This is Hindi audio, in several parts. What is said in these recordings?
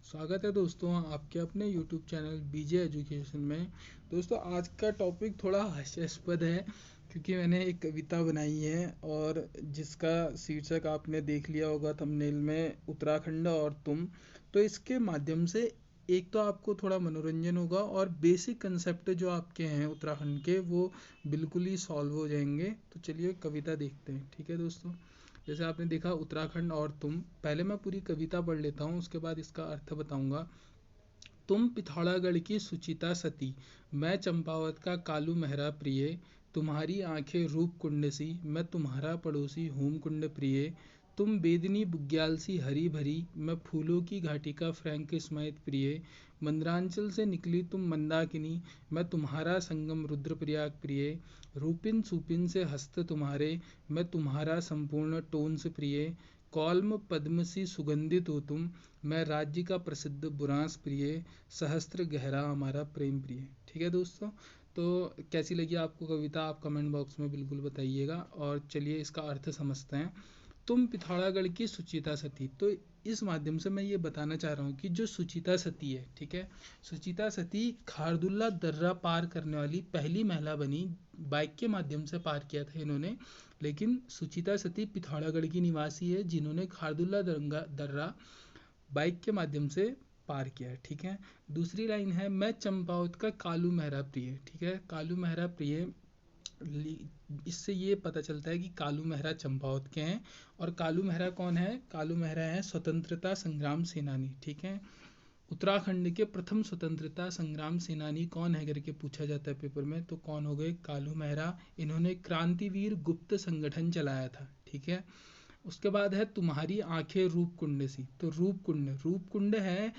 स्वागत है दोस्तों आपके अपने YouTube चैनल बीजे एजुकेशन में। दोस्तों आज का टॉपिक थोड़ा हास्यास्पद है क्योंकि मैंने एक कविता बनाई है और जिसका शीर्षक आपने देख लिया होगा थंबनेल में, उत्तराखंड और तुम। तो इसके माध्यम से एक तो आपको थोड़ा मनोरंजन होगा और बेसिक कंसेप्ट जो आपके हैं उत्तराखंड के वो बिल्कुल ही सॉल्व हो जाएंगे। तो चलिए कविता देखते हैं, ठीक है दोस्तों। जैसे आपने देखा उत्तराखंड और तुम, पहले मैं पूरी कविता पढ़ लेता हूँ, उसके बाद इसका अर्थ बताऊंगा। तुम पिथौरागढ़ की सुचिता सती, मैं चंपावत का कालू मेहरा प्रिय, तुम्हारी आंखें रूप कुंड सी, मैं तुम्हारा पड़ोसी हूम कुंड प्रिय। तुम बेदनी बुग्याल सी हरी भरी, मैं फूलों की घाटी का फ्रैंक स्माइथ प्रिय। मंद्रांचल से निकली तुम मंदाकिनी, मैं तुम्हारा संगम रुद्रप्रयाग प्रिय। रूपिन सुपिन से हस्त तुम्हारे, मैं तुम्हारा संपूर्ण टोन्स प्रिय। कौल्म पद्म सी सुगंधित हो तुम, मैं राज्य का प्रसिद्ध बुरांस प्रिय। सहस्त्र गहरा हमारा प्रेम प्रिय। ठीक है दोस्तों, तो कैसी लगी आपको कविता आप कमेंट बॉक्स में बिल्कुल बताइएगा। और चलिए इसका अर्थ समझते हैं। तुम पिथौरागढ़ की सुचिता सती, तो इस माध्यम से मैं ये बताना चाह रहा हूँ कि जो सुचिता सती है, ठीक है, सुचिता सती खारदुल्ला दर्रा पार करने वाली पहली महिला बनी। बाइक के माध्यम से पार किया था इन्होंने, लेकिन सुचिता सती पिथौरागढ़ की निवासी है जिन्होंने खारदुल्ला दर्रा बाइक के माध्यम से पार किया है। ठीक है, दूसरी लाइन है, मैं चंपावत का कालू मेहरा प्रिय। ठीक है, कालू मेहरा प्रिय, इससे ये पता चलता है कि कालू मेहरा चंपावत के हैं। और कालू मेहरा कौन है? कालू मेहरा है स्वतंत्रता संग्राम सेनानी। ठीक है, उत्तराखंड के प्रथम स्वतंत्रता संग्राम सेनानी कौन है करके पूछा जाता है पेपर में, तो कौन हो गए? कालू मेहरा। इन्होंने क्रांतिवीर गुप्त संगठन चलाया था। ठीक है, उसके बाद है तुम्हारी आंखें रूप कुंड सी, तो रूप कुंड है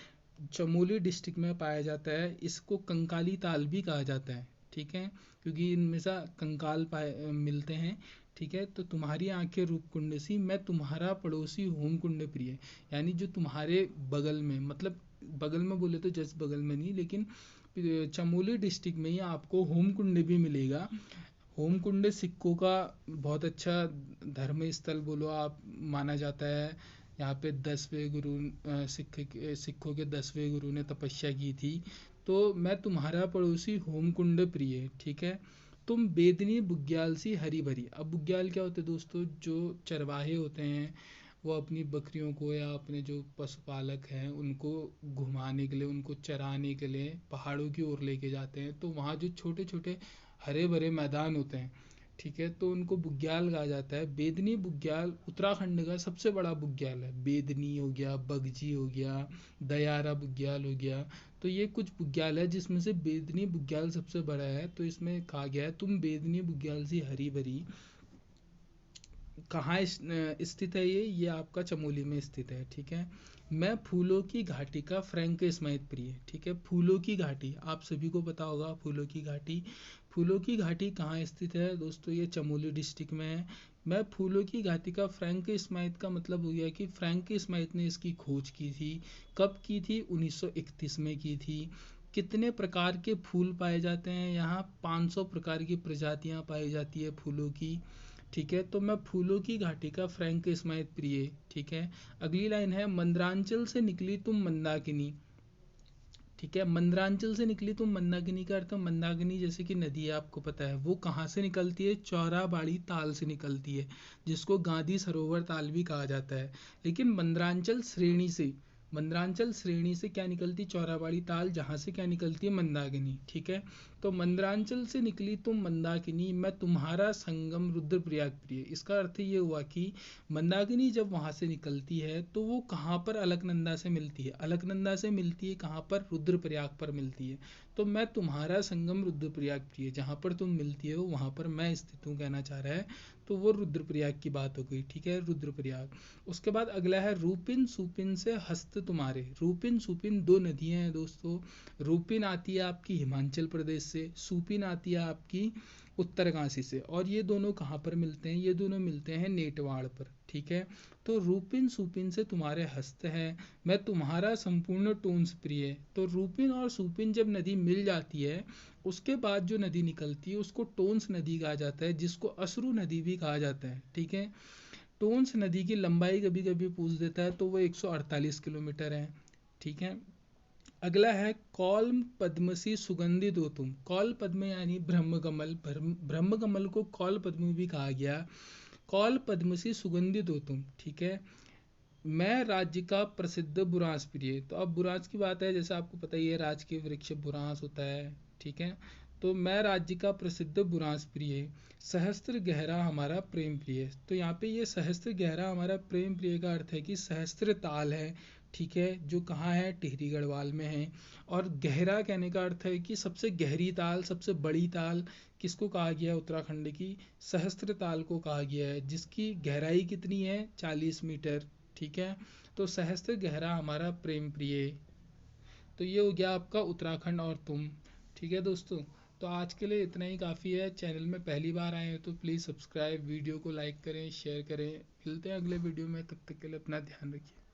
चमोली डिस्ट्रिक्ट में पाया जाता है। इसको कंकाली ताल भी कहा जाता है। ठीक है, क्योंकि इनमें से कंकाल पाए मिलते हैं। ठीक है, तो तुम्हारी आंखें रूप कुंड सी, मैं तुम्हारा पड़ोसी होम कुंड प्रिय, यानी जो तुम्हारे बगल में, मतलब बगल में बोले तो जस्ट बगल में नहीं, लेकिन चमोली डिस्ट्रिक्ट में ही आपको होम कुंड भी मिलेगा। होम कुंड सिखों का बहुत अच्छा धर्म स्थल बोलो आप, माना जाता है। यहाँ पे 10वें गुरु सिखों के 10वें गुरु ने तपस्या की थी। तो मैं तुम्हारा पड़ोसी होम कुंड प्रिय। ठीक है, तुम बेदनी बुग्याल सी हरी भरी। अब बुग्याल क्या होते हैं दोस्तों? जो चरवाहे होते हैं, वो अपनी बकरियों को या अपने जो पशुपालक हैं उनको घुमाने के लिए, उनको चराने के लिए पहाड़ों की ओर लेके जाते हैं। तो वहाँ जो छोटे छोटे हरे भरे मैदान होते हैं, ठीक है, तो उनको बुग्याल कहा जाता है। बेदनी बुग्याल उत्तराखंड का सबसे बड़ा बुग्याल है। बेदनी हो गया, बगजी हो गया, दयारा बुग्याल हो गया। तो ये कुछ बुग्याल है जिसमें से बेदनी बुग्याल सबसे बड़ा है। तो इसमें कहा गया है, तुम बेदनी बुग्याल सी हरी भरी। कहाँ स्थित है ये आपका चमोली में स्थित है। ठीक है, मैं फूलों की घाटी का फ्रैंक स्माइथ प्रिय। ठीक है, फूलों की घाटी आप सभी को पता होगा। फूलों की घाटी, फूलों की घाटी कहाँ स्थित है दोस्तों? ये चमोली डिस्ट्रिक्ट में है। मैं फूलों की घाटी का फ्रैंक स्माइथ का मतलब हो गया कि फ्रैंक स्माइथ ने इसकी खोज की थी। कब की थी? 1931 में की थी। कितने प्रकार के फूल पाए जाते हैं यहाँ? 500 प्रकार की प्रजातियाँ पाई जाती है फूलों की। ठीक है, तो मैं फूलों की घाटी का फ्रैंक स्माइथ प्रिय। ठीक है, अगली लाइन है, मंद्रांचल से निकली तुम मंदाकिनी। ठीक है, मंद्रांचल से निकली तुम मंदाकिनी का अर्थ, मंदाकिनी जैसे कि नदी है, आपको पता है वो कहाँ से निकलती है? चौराबाड़ी ताल से निकलती है, जिसको गांधी सरोवर ताल भी कहा जाता है। लेकिन मंद्रांचल श्रेणी से, मंद्रांचल श्रेणी से क्या निकलती? चौराबाड़ी ताल, जहाँ से क्या निकलती है? मंदाकिनी। ठीक है, तो मंद्रांचल से निकली तुम मंदाकिनी, मैं तुम्हारा संगम रुद्रप्रयाग प्रिय। इसका अर्थ ये हुआ कि मंदाकिनी जब वहाँ से निकलती है तो वो कहाँ पर अलकनंदा से मिलती है? अलकनंदा से मिलती है कहाँ पर? रुद्रप्रयाग पर मिलती है। तो मैं तुम्हारा संगम रुद्रप्रयाग प्रिय, जहाँ पर तुम मिलती हो वहाँ पर मैं स्थित हूँ, कहना चाह रहा है। तो वो रुद्रप्रयाग की बात हो गई। ठीक है, रुद्रप्रयाग। उसके बाद अगला है, रूपिन सुपिन से हस्त तुम्हारे। रूपिन सुपिन दो नदियाँ हैं दोस्तों। रूपिन आती है आपकी हिमाचल प्रदेश से, सुपिन आती है आपकी उत्तरकाशी से। और ये दोनों कहाँ पर मिलते हैं? ये दोनों मिलते हैं नेटवाड़ पर। ठीक है, तो रूपिन सुपिन से तुम्हारे हस्त हैं, मैं तुम्हारा संपूर्ण टोन्स प्रिय। तो रूपिन और सुपिन जब नदी मिल जाती है, उसके बाद जो नदी निकलती है उसको टोन्स नदी कहा जाता है, जिसको अश्रु नदी भी कहा जाता है। ठीक है, टोन्स नदी की लंबाई कभी कभी पूछ देता है, तो वो 148 किलोमीटर है। ठीक है। अगला है कौल्म पद्मसी सुगंधित हो तुम। कौल पद्म यानी ब्रह्मकमल, ब्रह्मकमल को कौल पद्म भी कहा गया। कौल पद्मसी सुगंधित हो तुम, ठीक है। मैं राज्य का प्रसिद्ध बुरांस प्रिय। तो अब बुरांस की बात है, जैसे आपको पता ही है राज के वृक्ष बुरांस होता है, ठीक है। तो मैं राज्य का प्रसिद्ध बुरांस प्रिय, सहस्त्र गहरा हमारा प्रेम प्रिय। तो यहाँ पे ये सहस्त्र गहरा हमारा प्रेम प्रिय का अर्थ है कि सहस्त्र ताल है, ठीक है, जो कहाँ है, टिहरी गढ़वाल में है। और गहरा कहने का अर्थ है कि सबसे गहरी ताल, सबसे बड़ी ताल किसको कहा गया है, उत्तराखंड की सहस्त्र ताल को कहा गया है, जिसकी गहराई कितनी है, 40 मीटर, ठीक है। तो सहस्त्र गहरा हमारा प्रेम प्रिय। तो ये हो गया आपका उत्तराखंड और तुम, ठीक है दोस्तों। तो आज के लिए इतना ही काफ़ी है। चैनल में पहली बार आए हैं तो प्लीज़ सब्सक्राइब, वीडियो को लाइक करें, शेयर करें। मिलते हैं अगले वीडियो में, तब तक के लिए अपना ध्यान रखिए।